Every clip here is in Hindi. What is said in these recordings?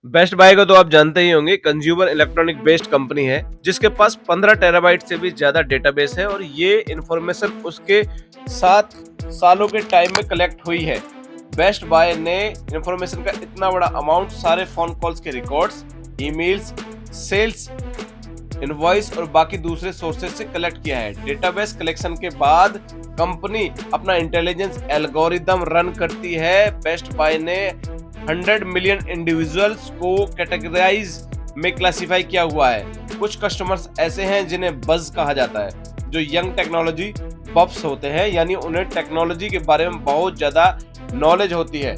बेस्ट बाय को तो आप जानते ही होंगे, कंज्यूमर इलेक्ट्रॉनिक बेस्ड कंपनी है जिसके पास 15 टेराबाइट से भी ज्यादा डेटाबेस है और ये इंफॉर्मेशन उसके 7 सालों के टाइम में कलेक्ट हुई है। बेस्ट बाय ने इंफॉर्मेशन का इतना बड़ा अमाउंट सारे फोन कॉल्स के रिकॉर्ड्स, ईमेल्स, सेल्स इनवॉइस और बाकी दूसरे सोर्सेज से कलेक्ट किया है। डेटाबेस कलेक्शन के बाद कंपनी अपना इंटेलिजेंस एल्गोरिदम रन करती है। बेस्ट बाय ने 100 मिलियन इंडिविजुअल्स को कैटेगराइज में क्लासिफाई किया हुआ है। कुछ कस्टमर्स ऐसे हैं जिन्हें बज कहा जाता है, जो यंग टेक्नोलॉजी बफ्स होते हैं, यानी उन्हें टेक्नोलॉजी के बारे में बहुत ज्यादा नॉलेज होती है।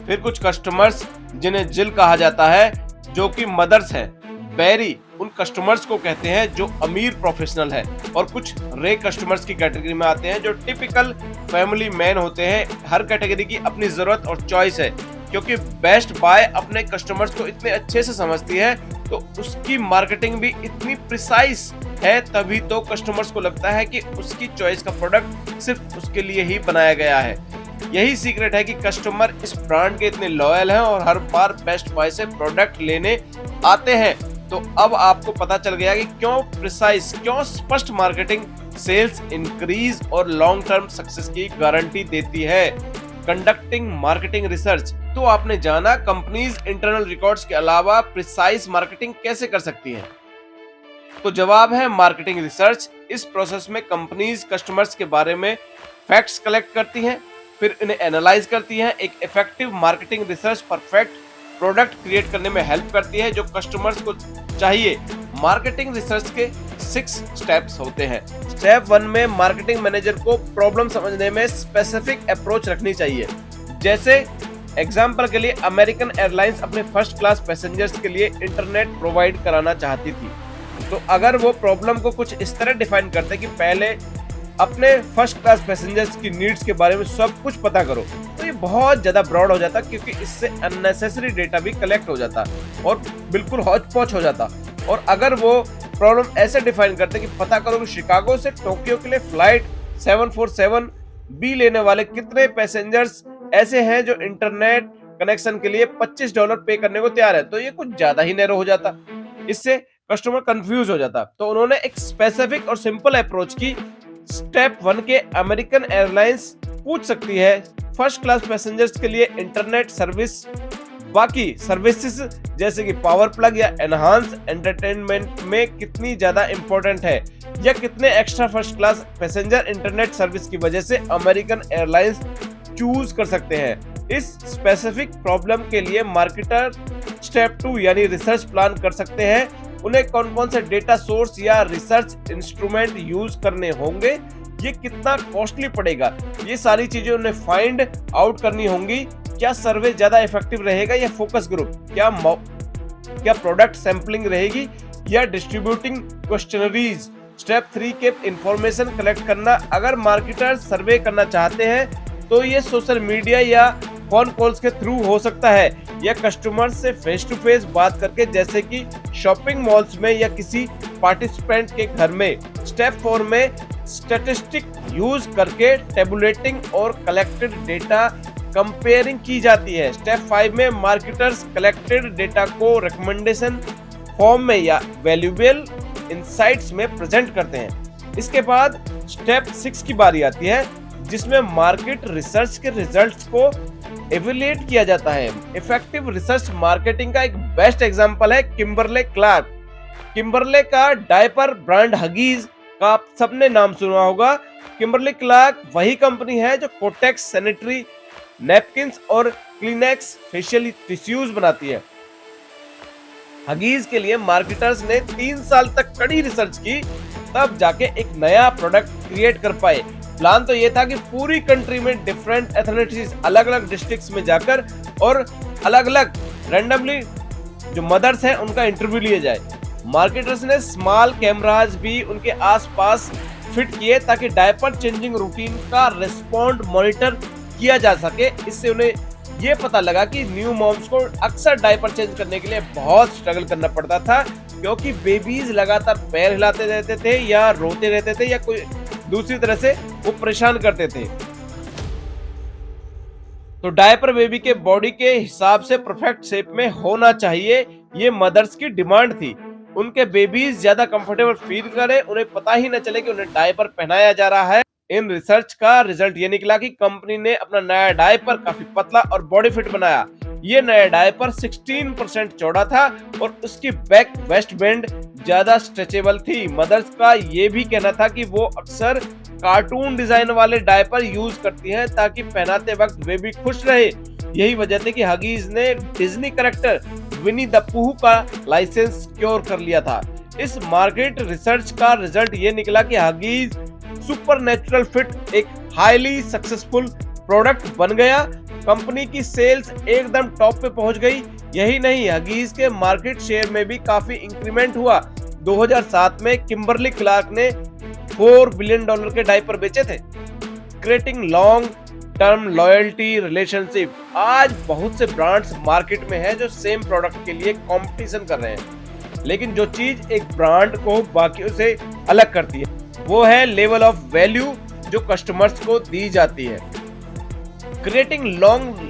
फिर कुछ कस्टमर्स जिन्हें जिल कहा जाता है, जो कि मदर्स हैं। बेरी उन कस्टमर्स को कहते हैं जो अमीर प्रोफेशनल है। और कुछ रे कस्टमर्स की कैटेगरी में आते हैं जो टिपिकल फैमिली मैन होते हैं। हर कैटेगरी की अपनी जरूरत और चॉइस है। क्योंकि बेस्ट बाय अपने कस्टमर्स को इतने अच्छे से समझती है तो उसकी मार्केटिंग भी इतनी प्रिसाइज है, तभी तो कस्टमर्स को लगता है कि उसकी चॉइस का प्रोडक्ट सिर्फ उसके लिए ही बनाया गया है। यही सीक्रेट है कि कस्टमर इस ब्रांड के इतने लॉयल हैं और हर बार बेस्ट बाय से प्रोडक्ट लेने आते हैं। तो अब आपको पता चल गया कि क्यों प्रिसाइज, क्यों स्पष्ट मार्केटिंग सेल्स इंक्रीज और लॉन्ग टर्म सक्सेस की गारंटी देती है। कंडक्टिंग मार्केटिंग रिसर्च, तो आपने जाना कंपनीज इंटरनल रिकॉर्ड्स के अलावा प्रिसाइज मार्केटिंग कैसे कर सकती हैं। तो जवाब है मार्केटिंग रिसर्च। इस प्रोसेस में कंपनीज कस्टमर्स के बारे में फैक्ट्स कलेक्ट करती हैं, फिर इन्हें एनालाइज करती हैं। एक effective marketing research perfect product create करने में हेल्प करती है जो कस्टमर्स को चाहिए। मार्केटिंग रिसर्च के 6 स्टेप्स होते हैं। स्टेप 1 में मार्केटिंग मैनेजर को प्रॉब्लम समझने में स्पेसिफिक अप्रोच रखनी चाहिए। जैसे एग्जांपल के लिए अमेरिकन एयरलाइंस अपने फर्स्ट क्लास पैसेंजर्स के लिए इंटरनेट प्रोवाइड कराना चाहती थी। तो अगर वो प्रॉब्लम को कुछ इस तरह डिफाइन करते कि पहले अपने फर्स्ट क्लास पैसेंजर्स की नीड्स के बारे में सब कुछ पता करो, तो ये बहुत ज्यादा ब्रॉड हो जाता, क्योंकि इससे अननेसेसरी डेटा भी कलेक्ट हो जाता और बिल्कुल हौच पौच हो जाता। और अगर वो प्रॉब्लम ऐसे डिफाइन करते कि पता करो कि शिकागो से टोक्यो के लिए फ्लाइट 747 बी लेने वाले कितने पैसेंजर्स ऐसे हैं जो इंटरनेट कनेक्शन के लिए $25 पे करने को तैयार है, तो ये कुछ ज्यादा ही नैरो हो जाता। इससे कस्टमर कंफ्यूज हो जाता। तो उन्होंने एक स्पेसिफिक और सिंपल अप्रोच की। स्टेप 1 के अमेरिकन एयरलाइंस पूछ सकती है फर्स्ट क्लास पैसेंजर्स के लिए इंटरनेट सर्विस बाकी सर्विसेज जैसे कि पावर प्लग या एनहांस एंटरटेनमेंट में कितनी ज्यादा इंपॉर्टेंट है, या कितने extra first class passenger internet service की वजह से अमेरिकन एयरलाइंस चूज कर सकते हैं। इस स्पेसिफिक प्रॉब्लम के लिए मार्केटर स्टेप 2 यानी रिसर्च प्लान कर सकते हैं। उन्हें कौन कौन से डेटा सोर्स या रिसर्च इंस्ट्रूमेंट यूज करने होंगे, ये कितना कॉस्टली पड़ेगा, ये सारी चीजें उन्हें फाइंड आउट करनी होंगी। क्या सर्वे ज्यादा इफेक्टिव रहेगा या फोकस ग्रुप, क्या प्रोडक्ट सैंपलिंग रहेगी या डिस्ट्रीब्यूटिंग क्वेश्चनरीज। स्टेप 3 के इंफॉर्मेशन कलेक्ट करना। अगर मार्केटर्स सर्वे करना चाहते हैं तो ये सोशल मीडिया या फोन कॉल्स के थ्रू हो सकता है, या कस्टमर से फेस टू फेस बात करके, जैसे कि शॉपिंग मॉल्स में या किसी पार्टिसिपेंट के घर में। स्टेप 4 में स्टैटिस्टिक यूज करके टेबुलेटिंग और कलेक्टेड डेटा कंपेयरिंग की जाती है। स्टेप 5 में मार्केटर्स कलेक्टेड डेटा को रिकमेंडेशन फॉर्म में या वैल्यूएबल इनसाइट्स में प्रेजेंट करते हैं। इसके बाद स्टेप 6 की बारी आती है, जिसमें मार्केट रिसर्च के रिजल्ट्स को एवेल्युएट किया जाता है। इफेक्टिव रिसर्च मार्केटिंग का एक बेस्ट एग्जांपल है किम्बरले क्लार्क। किम्बरले का डायपर ब्रांड हगीज का आप सबने नाम सुना होगा। किम्बरले क्लार्क वही कंपनी है जो कोटेक्स सैनिटरी नैपकिन्स और क्लीनेक्स फेशियल टिश्यूज बनाती है। हगीज के लिए मार्केटर्स ने 3 साल तक कड़ी रिसर्च की, तब जाके एक नया प्रोडक्ट क्रिएट कर पाए। प्लान तो ये था कि पूरी कंट्री में डिफरेंट एथनिसिटीज अलग अलग डिस्ट्रिक्ट्स में जाकर और अलग अलग रैंडमली जो मदर्स हैं उनका इंटरव्यू लिए जाए। मार्केटर्स ने स्मॉल कैमराज भी उनके आसपास फिट किए ताकि डायपर चेंजिंग रूटीन का रिस्पॉन्ड मॉनिटर किया जा सके। इससे उन्हें ये पता लगा कि न्यू मॉम्स को अक्सर डायपर चेंज करने के लिए बहुत स्ट्रगल करना पड़ता था, क्योंकि बेबीज लगातार पैर हिलाते रहते थे या रोते रहते थे या कोई दूसरी तरह से वो परेशान करते थे। तो तो डायपर बेबी के बॉडी के हिसाब से परफेक्ट शेप में होना चाहिए, ये मदर्स की डिमांड थी। उनके बेबीज ज्यादा कंफर्टेबल फील करें, उन्हें पता ही न चले कि उन्हें डायपर पहनाया जा रहा है। इन रिसर्च का रिजल्ट ये निकला कि कंपनी ने अपना नया डायपर काफी पतला और बॉडी फिट बनाया। ये नया डायपर 16% चौड़ा था और उसकी बैक वेस्ट बैंड ज्यादा स्ट्रेचेबल थी। मदर्स का ये भी कहना था कि वो अक्सर कार्टून डिजाइन वाले डायपर यूज करती हैं ताकि पहनाते वक्त बेबी खुश रहे। यही वजह थी कि हगीज ने Disney character Winnie the Pooh का लाइसेंस सिक्योर कर लिया था। इस मार्केट रिसर्च का रिजल्ट ये निकला कि हगीज सुपरनैचुरल फिट एक हाईली सक्सेसफुल प्रोडक्ट बन गया। कंपनी की सेल्स एकदम टॉप पे पहुंच गई। यही नहीं, हगीज के मार्केट शेयर में भी काफी इंक्रीमेंट हुआ। 2007 में किम्बरली क्लार्क ने $4 बिलियन के डायपर बेचे थे। Creating long term loyalty relationship. आज बहुत से ब्रांड्स मार्केट में हैं जो सेम प्रोडक्ट के लिए कंपटीशन कर रहे हैं, लेकिन जो चीज एक ब्रांड को बाकियों से अलग करती है वो है लेवल ऑफ वैल्यू जो कस्टमर्स को दी जाती है। Creating long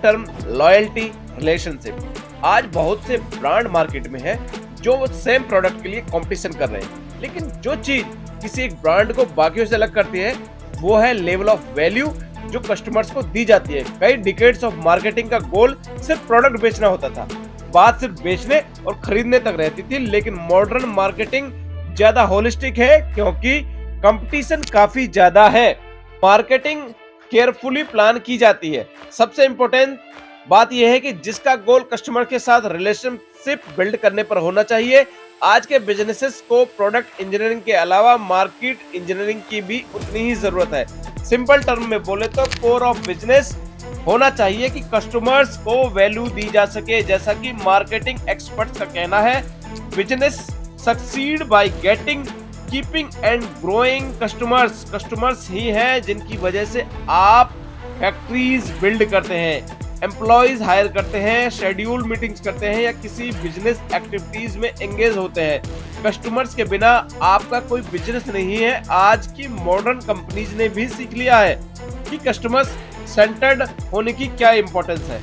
term loyalty relationship. आज बहुत से ब्रांड मार्केट में है जो सेम प्रोडक्ट के लिए कंपटीशन कर रहे हैं, लेकिन जो चीज किसी एक ब्रांड को बाकियों से अलग करती है वो है लेवल ऑफ वैल्यू जो कस्टमर्स को दी जाती है। कई डिकेड्स ऑफ मार्केटिंग का गोल सिर्फ प्रोडक्ट बेचना होता था, बात सिर्फ बेचने और खरीदने तक रहती थी। लेकिन मॉडर्न मार्केटिंग ज्यादा होलिस्टिक है क्योंकि कंपटीशन काफी ज्यादा है। मार्केटिंग केयरफुली प्लान की जाती है। सबसे इंपॉर्टेंट बात यह है कि जिसका गोल कस्टमर के साथ रिलेशनशिप बिल्ड करने पर होना चाहिए। आज के बिजनेसेस को प्रोडक्ट इंजीनियरिंग के अलावा मार्केट इंजीनियरिंग की भी उतनी ही जरूरत है। सिंपल टर्म में बोले तो कोर ऑफ बिजनेस होना चाहिए कि कस्टमर्स को वैल्यू दी जा सके। जैसा कि मार्केटिंग एक्सपर्ट्स का कहना है, business succeed by getting keeping and growing customers. Customers ही हैं जिनकी वजह से आप फैक्ट्रीज बिल्ड करते हैं, एम्प्लॉइज हायर करते हैं, शेड्यूल मीटिंग्स करते हैं या किसी बिजनेस एक्टिविटीज में एंगेज होते हैं। कस्टमर्स के बिना आपका कोई बिजनेस नहीं है। आज की मॉडर्न कंपनीज ने भी सीख लिया है कि कस्टमर्स सेंटर्ड होने की क्या इंपॉर्टेंस है।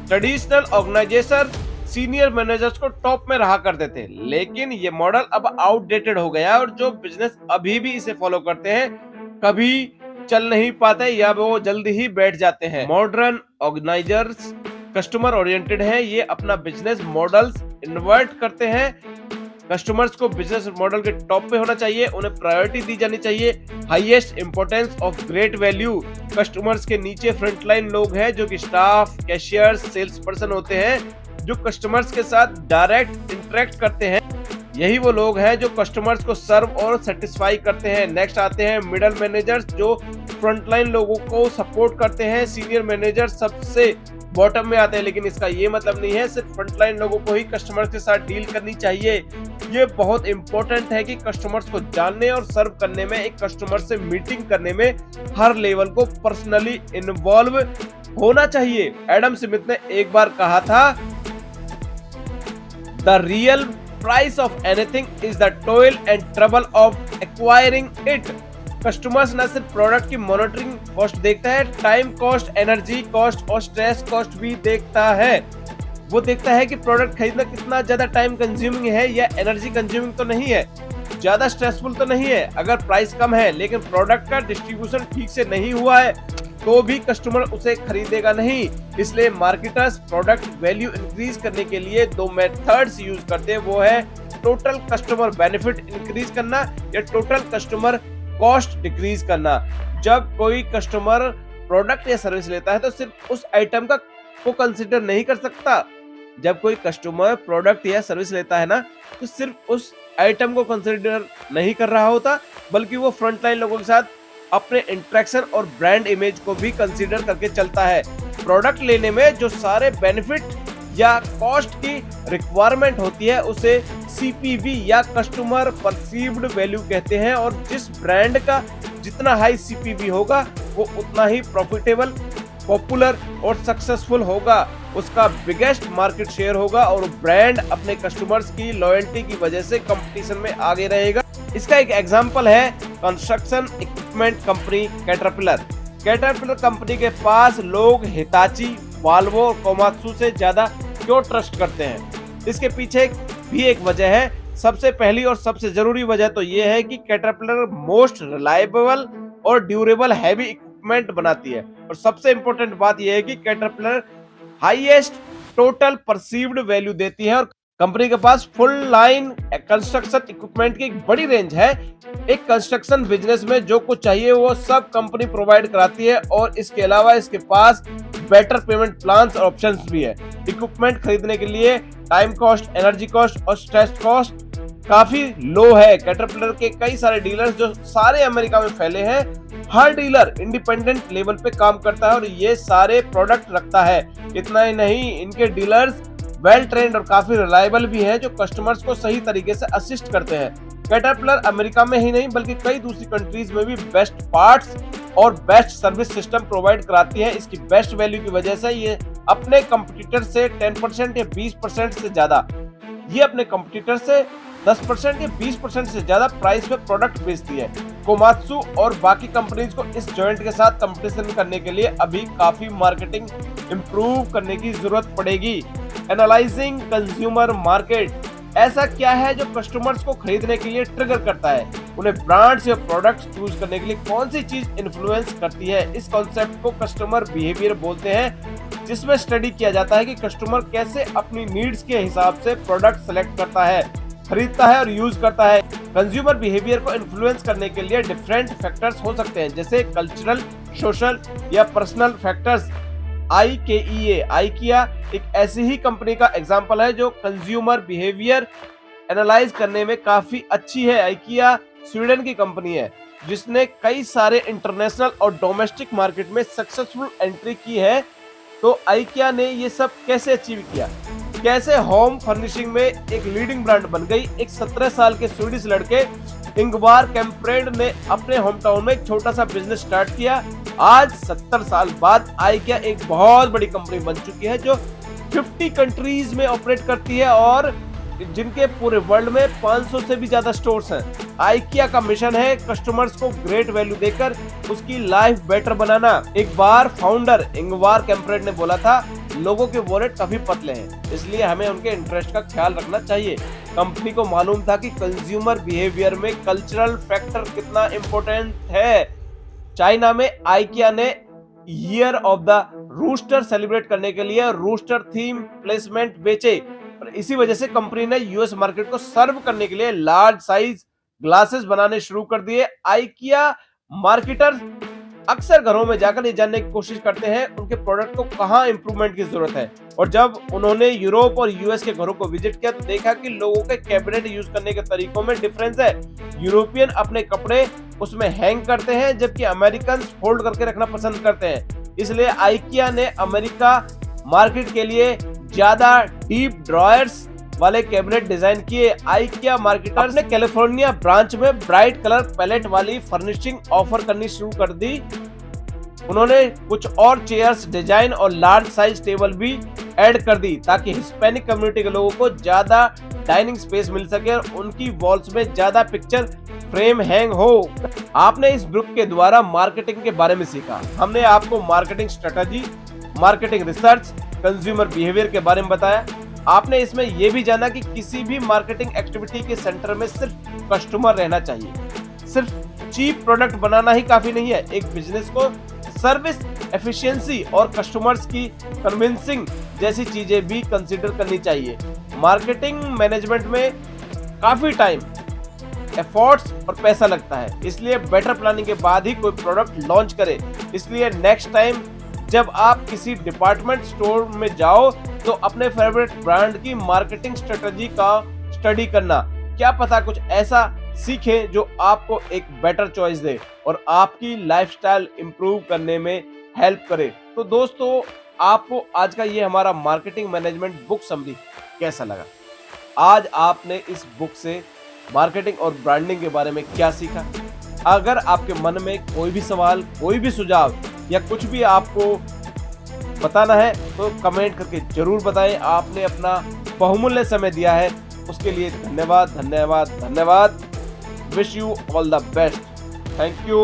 ट्रेडिशनल ऑर्गेनाइजेशन सीनियर मैनेजर्स को टॉप में रहा करते थे, लेकिन ये मॉडल अब आउटडेटेड हो गया और जो बिजनेस अभी भी इसे फॉलो करते हैं कभी चल नहीं पाते या वो जल्दी ही बैठ जाते हैं। मॉडर्न ऑर्गेनाइजर्स कस्टमर ओरिएंटेड हैं, ये अपना बिजनेस मॉडल्स इन्वर्ट करते हैं। कस्टमर्स को बिजनेस मॉडल के टॉप पे होना चाहिए, उन्हें प्रायोरिटी दी जानी चाहिए। Highest importance of great value. Customers के नीचे फ्रंटलाइन लोग हैं जो कि स्टाफ, कैशियर्स, सेल्स पर्सन होते हैं जो कस्टमर्स के साथ डायरेक्ट इंटरेक्ट करते हैं। यही वो लोग हैं जो कस्टमर्स को सर्व और सेटिस्फाई करते हैं। नेक्स्ट आते हैं मिडल मैनेजर्स जो फ्रंटलाइन लोगों को सपोर्ट करते हैं। सीनियर मैनेजर्स सबसे बॉटम में आते हैं, लेकिन इसका ये मतलब नहीं है सिर्फ फ्रंटलाइन लोगों को ही कस्टमर्स के साथ डील करनी चाहिए। ये बहुत इंपॉर्टेंट है कि कस्टमर्स को जानने और सर्व करने में, एक कस्टमर से मीटिंग करने में हर लेवल को पर्सनली इन्वॉल्व होना चाहिए। एडम स्मिथ ने एक बार कहा था, the real price of anything is the toil and trouble of acquiring it. Customers न सिर्फ प्रोडक्ट की मॉनिटरिंग कॉस्ट देखता है, टाइम कॉस्ट, एनर्जी कॉस्ट और स्ट्रेस कॉस्ट भी देखता है। वो देखता है कि प्रोडक्ट खरीदना कितना ज्यादा टाइम कंज्यूमिंग है या एनर्जी कंज्यूमिंग तो नहीं है, ज्यादा स्ट्रेसफुल तो नहीं है। अगर प्राइस कम है लेकिन प्रोडक्ट का डिस्ट्रीब्यूशन ठीक से नहीं हुआ है तो भी कस्टमर उसे खरीदेगा नहीं। इसलिए मार्केटर्स प्रोडक्ट वैल्यू इंक्रीज करने के लिए दो मेथड्स यूज करते हैं, वो है टोटल कस्टमर बेनिफिट इंक्रीज करना या टोटल कस्टमर कॉस्ट डिक्रीज करना। जब कोई कस्टमर प्रोडक्ट या सर्विस लेता है तो सिर्फ उस आइटम का को कंसिडर नहीं कर सकता। जब कोई कस्टमर प्रोडक्ट या सर्विस लेता है ना तो सिर्फ उस आइटम को कंसिडर नहीं कर रहा होता, बल्कि वो फ्रंटलाइन लोगों के साथ अपने इंटरेक्शन और ब्रांड इमेज को भी कंसीडर करके चलता है। प्रोडक्ट लेने में जो सारे बेनिफिट या कॉस्ट की रिक्वायरमेंट होती है उसे सीपीवी या कस्टमर परसीव्ड वैल्यू कहते हैं। और जिस ब्रांड का जितना हाई सीपीवी होगा वो उतना ही प्रॉफिटेबल, पॉपुलर और सक्सेसफुल होगा, उसका बिगेस्ट मार्केट शेयर होगा और ब्रांड अपने कस्टमर्स की लॉयल्टी की वजह से कंपटीशन में आगे रहेगा। इसका एक एग्जांपल है construction equipment company caterpillar. Caterpillar company के पास लोग हिताची, वॉल्वो और कोमात्सु से ज्यादा क्यों ट्रस्ट करते हैं? इसके पीछे भी एक वजह है। सबसे पहली और सबसे जरूरी वजह तो यह है कि कैटरपिलर मोस्ट रिलायबल और ड्यूरेबल हैवी इक्विपमेंट बनाती है, और सबसे इंपॉर्टेंट बात यह है कि caterpillar highest total perceived value देती है, और कंपनी के पास फुल लाइन कंस्ट्रक्शन इक्विपमेंट की एक बड़ी रेंज है। एक कंस्ट्रक्शन बिजनेस में जो कुछ चाहिए वो सब कंपनी प्रोवाइड कराती है, और इसके अलावा इसके पास बेटर पेमेंट प्लान्स और ऑप्शंस भी है। इक्विपमेंट खरीदने के लिए टाइम कॉस्ट, एनर्जी कॉस्ट और स्ट्रेस कॉस्ट काफी लो है। कैटरपिलर के कई सारे डीलर्स जो सारे अमेरिका में फैले हैं, हर डीलर इंडिपेंडेंट लेवल पे काम करता है और ये सारे प्रोडक्ट रखता है। इतना ही नहीं, इनके डीलर्स वेल ट्रेंड और काफी रिलायबल भी हैं, जो कस्टमर्स को सही तरीके से असिस्ट करते हैं। कैटरपिलर अमेरिका में ही नहीं बल्कि कई दूसरी कंट्रीज में भी बेस्ट पार्ट्स और बेस्ट सर्विस सिस्टम प्रोवाइड कराती है। इसकी बेस्ट वैल्यू की वजह से ये अपने कंपटीटर से 10% या 20% से ज्यादा, ये अपने कंपटीटर से 10% या 20% से ज्यादा प्राइस पे प्रोडक्ट बेचती है। कोमात्सु और बाकी कंपनीज को इस जॉइंट के साथ कंपटीशन करने के लिए अभी काफी मार्केटिंग इंप्रूव करने की जरूरत पड़ेगी। एनालाइजिंग कंज्यूमर मार्केट, ऐसा क्या है जो कस्टमर्स को खरीदने के लिए ट्रिगर करता है? उन्हें ब्रांड्स या प्रोडक्ट्स चूज करने के लिए कौन सी चीज इन्फ्लुएंस करती है? इस कॉन्सेप्ट को कस्टमर बिहेवियर बोलते हैं, जिसमें स्टडी किया जाता है कि कस्टमर कैसे अपनी नीड्स के हिसाब से प्रोडक्ट सेलेक्ट करता है, खरीदता है और यूज करता है। कंज्यूमर बिहेवियर को इन्फ्लुएंस करने के लिए डिफरेंट फैक्टर्स हो सकते हैं, जैसे कल्चरल, सोशल या पर्सनल फैक्टर्स। आइकिया एक ऐसी ही कंपनी का एग्जांपल है जो कंज्यूमर बिहेवियर एनालाइज करने में काफी अच्छी है। आइकिया स्वीडन की कंपनी है जिसने कई सारे इंटरनेशनल और डोमेस्टिक मार्केट में सक्सेसफुल एंट्री की है। तो आइकिया ने ये सब कैसे अचीव किया? कैसे होम फर्निशिंग में एक लीडिंग ब्रांड बन गई? एक 17 साल के स्वीडिश लड़के इंगवार कैम्प्रेड ने अपने होम टाउन में एक छोटा सा बिजनेस स्टार्ट किया। आज 70 साल बाद आइकिया एक बहुत बड़ी कंपनी बन चुकी है जो 50 कंट्रीज में ऑपरेट करती है और जिनके पूरे वर्ल्ड में 500 से भी ज्यादा स्टोर्स हैं। आइकिया का मिशन है कस्टमर्स को ग्रेट वैल्यू देकर उसकी लाइफ बेटर बनाना। एक बार फाउंडर इंगवार कैम्प्रेड ने बोला था, लोगों के वॉलेट काफी पतले हैं, इसलिए हमें उनके इंटरेस्ट का ख्याल रखना चाहिए। कंपनी को मालूम था कि कंज्यूमर बिहेवियर में कल्चरल फैक्टर कितना इंपॉर्टेंट है। चाइना में आइकिया ने year of the rooster celebrate करने के लिए रूस्टर थीम प्लेसमेंट बेचे, और इसी वजह से कंपनी ने यूएस मार्केट को सर्व करने के लिए लार्ज साइज ग्लासेस बनाने शुरू कर दिए। आइकिया मार्केटर अक्सर घरों में जाकर ये जानने की कोशिश करते हैं उनके प्रोडक्ट को कहां इंप्रूवमेंट की जरूरत है, और जब उन्होंने यूरोप और यूएस के घरों को विजिट किया तो देखा कि लोगों के कैबिनेट यूज करने के तरीकों में डिफरेंस है। यूरोपियन अपने कपड़े उसमें हैंग करते हैं जबकि अमेरिकन फोल्ड करके रखना पसंद करते हैं। इसलिए आइकिया ने अमेरिका मार्केट के लिए ज्यादा डीप ड्रॉयर्स वाले कैबिनेट डिजाइन किए। आइकिया मार्केटर्स ने कैलिफोर्निया ब्रांच में ब्राइट कलर पैलेट वाली फर्निशिंग ऑफर करनी शुरू कर दी। उन्होंने कुछ और चेयर्स डिजाइन और लार्ज साइज टेबल भी ऐड कर दी ताकि हिस्पैनिक कम्युनिटी के लोगों को ज्यादा डाइनिंग स्पेस मिल सके और उनकी वॉल्स में ज्यादा पिक्चर फ्रेम हैंग हो। आपने इस ग्रुप के द्वारा मार्केटिंग के बारे में सीखा। हमने आपको marketing strategy, marketing research, consumer behaviour के बारे में बताया। आपने इसमें यह भी जाना कि किसी भी मार्केटिंग एक्टिविटी के सेंटर में सिर्फ कस्टमर रहना चाहिए। सिर्फ चीप प्रोडक्ट बनाना ही काफी नहीं है। एक बिजनेस को सर्विस एफिशिएंसी और कस्टमर्स की कन्विंसिंग जैसी चीजें भी कंसीडर करनी चाहिए। मार्केटिंग मैनेजमेंट में काफी टाइम, एफर्ट्स और पैसा लगता है, इसलिए बेटर प्लानिंग के बाद ही कोई प्रोडक्ट लॉन्च करें। इसलिए नेक्स्ट टाइम जब आप किसी डिपार्टमेंट स्टोर में जाओ तो अपने फेवरेट ब्रांड की मार्केटिंग स्ट्रेटजी का स्टडी करना। क्या पता कुछ ऐसा सीखें जो आपको एक बेटर चॉइस दे और आपकी लाइफस्टाइल इंप्रूव करने में हेल्प करे। तो दोस्तों, आपको आज का ये हमारा मार्केटिंग मैनेजमेंट बुक समरी कैसा लगा? आज आपने इस बुक से मार्केटिंग और ब्रांडिंग के बारे में क्या सीखा? अगर आपके मन में कोई भी सवाल, कोई भी सुझाव या कुछ भी आपको बताना है तो कमेंट करके जरूर बताएं। आपने अपना बहुमूल्य समय दिया है, उसके लिए धन्यवाद, धन्यवाद, धन्यवाद। Wish you all the best. Thank you.